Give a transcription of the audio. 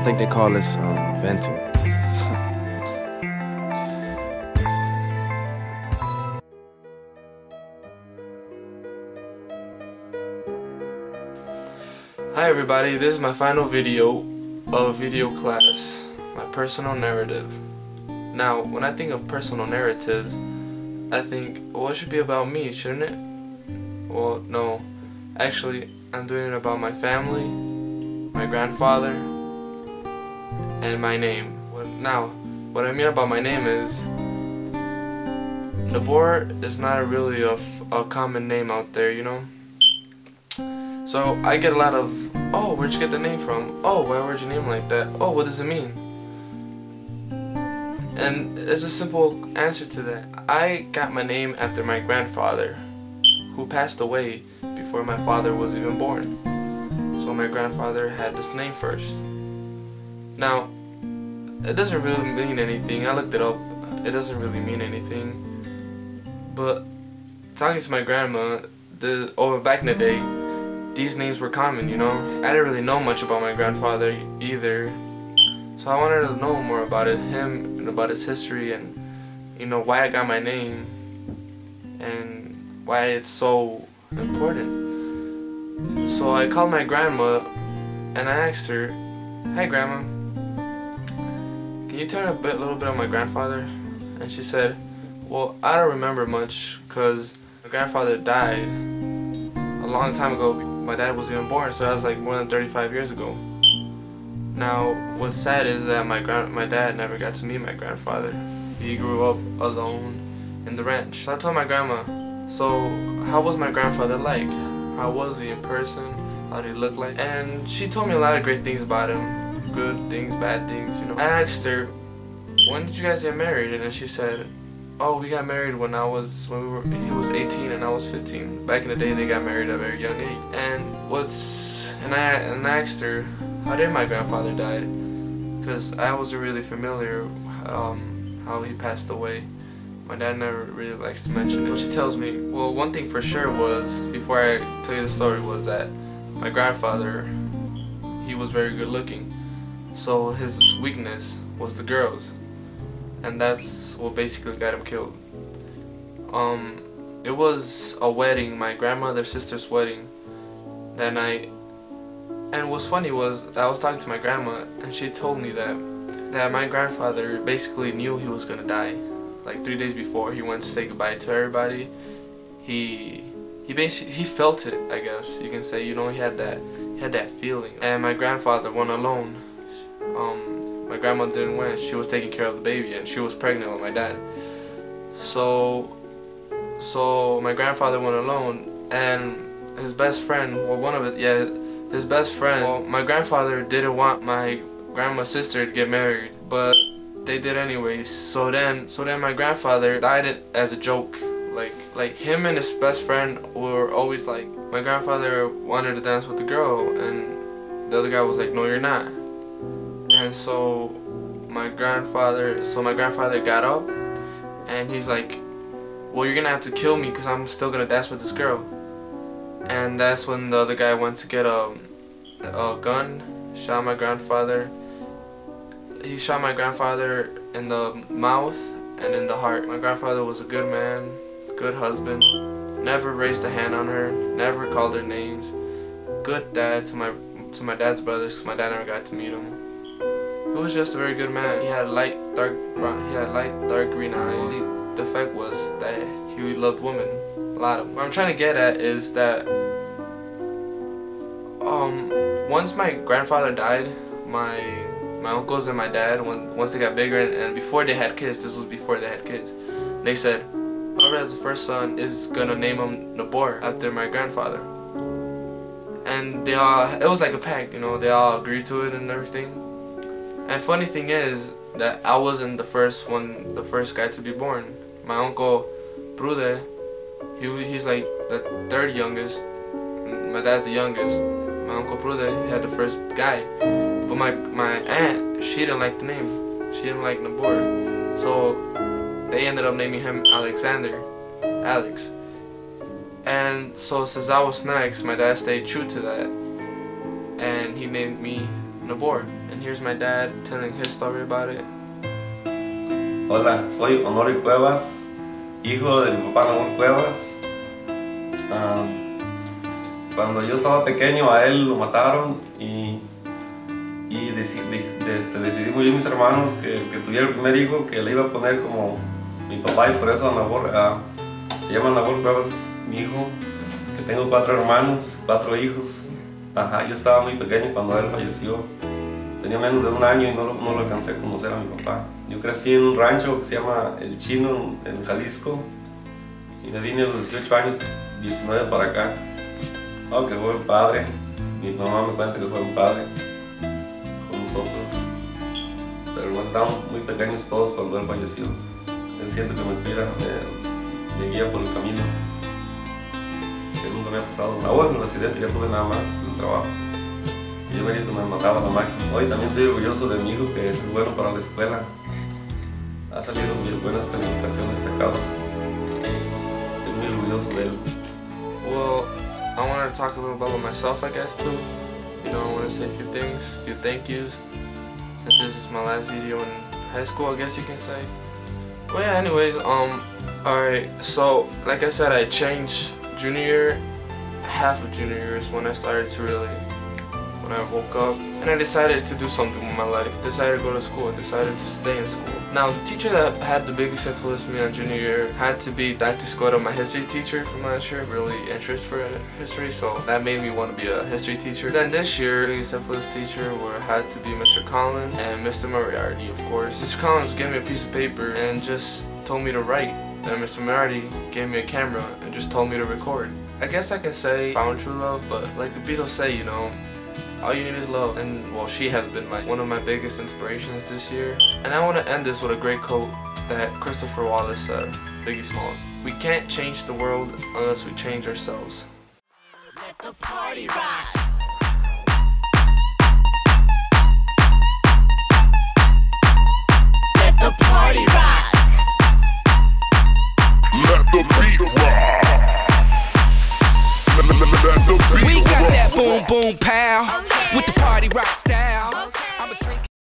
I think they call this venting. Hi everybody, this is my final video of video class, my personal narrative. Now, when I think of personal narratives, I think, well, it should be about me, shouldn't it? Well, no. Actually, I'm doing it about my family, my grandfather, and my name. Now, what I mean about my name is, Nabor is not really a common name out there, you know? So I get a lot of, oh, where'd you get the name from? Oh, why would you name like that? Oh, what does it mean? And there's a simple answer to that. I got my name after my grandfather, who passed away before my father was even born. So my grandfather had this name first. Now, it doesn't really mean anything. I looked it up. It doesn't really mean anything. But talking to my grandma, back in the day, these names were common, you know. I didn't really know much about my grandfather either, so I wanted to know more about him and about his history, and you know why I got my name and why it's so important. So I called my grandma and I asked her, "Hi Grandma, can you tell me a little bit of my grandfather?" And she said, "Well, I don't remember much because my grandfather died a long time ago. My dad wasn't even born, so that was like more than 35 years ago." Now, what's sad is that my dad never got to meet my grandfather. He grew up alone in the ranch. So I told my grandma, "So how was my grandfather like? How was he in person? How did he look like?" And she told me a lot of great things about him. Good things, bad things, you know. I asked her, "When did you guys get married?" And then she said, "Oh, we got married when he was 18 and I was 15. Back in the day, they got married at a very young age." And I asked her, "How did my grandfather die?" Because I wasn't really familiar how he passed away. My dad never really likes to mention it. But she tells me, well, one thing for sure was, before I tell you the story, was that my grandfather, he was very good looking. So his weakness was the girls. And that's what basically got him killed. It was a wedding, my grandmother's sister's wedding, that night. And what's funny was, I was talking to my grandma, and she told me that my grandfather basically knew he was gonna die. Like 3 days before he went to say goodbye to everybody, he felt it, I guess you can say. You know, he had that feeling. And my grandfather went alone. My grandma didn't win. She was taking care of the baby, and she was pregnant with my dad. So my grandfather went alone, and his best friend, his best friend. Well, my grandfather didn't want my grandma's sister to get married, but they did anyways. So then my grandfather died it as a joke. Like him and his best friend were always like, my grandfather wanted to dance with the girl, and the other guy was like, "No, you're not." And so my grandfather got up, and he's like, "Well, you're gonna have to kill me because I'm still gonna dance with this girl." And that's when the other guy went to get a gun, shot my grandfather. He shot my grandfather in the mouth and in the heart. My grandfather was a good man, good husband, never raised a hand on her, never called her names, good dad to my dad's brothers, because my dad never got to meet him. He was just a very good man. He had light dark green eyes. The only defect was that he loved women, a lot of them. What I'm trying to get at is that once my grandfather died, my uncles and my dad, once they got bigger and before they had kids, this was before they had kids, they said, whoever has the first son is gonna name him Nabor after my grandfather. And it was like a pact, you know, they all agreed to it and everything. And funny thing is that I wasn't the first guy to be born. My uncle Brude, he's like the third youngest. My dad's the youngest. My uncle Brude, he had the first guy. But my aunt, she didn't like the name. She didn't like Nabor. So they ended up naming him Alex. And so since I was next, my dad stayed true to that, and he named me Nabor, and here's my dad telling his story about it. Hola, soy Honorio Cuevas, hijo de mi papá Nabor Cuevas. Cuando yo estaba pequeño a él lo mataron y decidimos yo y mis hermanos que tuviera el primer hijo que le iba a poner como mi papá, y por eso Nabor, se llama Nabor Cuevas, mi hijo, que tengo 4 hermanos, 4 hijos. Yo estaba muy pequeño cuando él falleció, tenía menos de 1 año y no lo alcancé a conocer a mi papá. Yo crecí en un rancho que se llama El Chino en Jalisco y me vine a los 18 años, 19 para acá. Que fue un padre, mi mamá me cuenta que fue un padre con nosotros, pero nos estábamos muy pequeños todos cuando él falleció. Él siente que me cuida, me guía por el camino, que nunca me ha pasado nada. Bueno, el accidente ya tuve nada más en el trabajo. Y yo me mataba la máquina. Hoy también estoy orgulloso de mi hijo, que es bueno para la escuela. Ha salido bien, buenas calificaciones sacado. Estoy muy orgulloso de él. Well, I wanted to talk a little about myself, I guess, too. You know, I want to say a few things, a few thank yous, since this is my last video in high school, I guess you can say. Well, yeah, anyways, alright, so, like I said, I changed junior year, half of junior year is when I started to really, when I woke up, and I decided to do something with my life, decided to go to school, decided to stay in school. Now, the teacher that had the biggest influence on me on junior year had to be Dr. Scott, my history teacher from last year, really interest for history, so that made me want to be a history teacher. Then this year, the biggest influence teacher had to be Mr. Collins and Mr. Moriarty, of course. Mr. Collins gave me a piece of paper and just told me to write, and Mr. Moriarty gave me a camera and just told me to record. I guess I can say found true love, but like the Beatles say, you know, all you need is love. And well, she has been one of my biggest inspirations this year. And I want to end this with a great quote that Christopher Wallace said, Biggie Smalls. We can't change the world unless we change ourselves. Let the party rock. Let the party rock. Let the beat rock. Let the beat We got rock. that boom boom pow with the party rock style.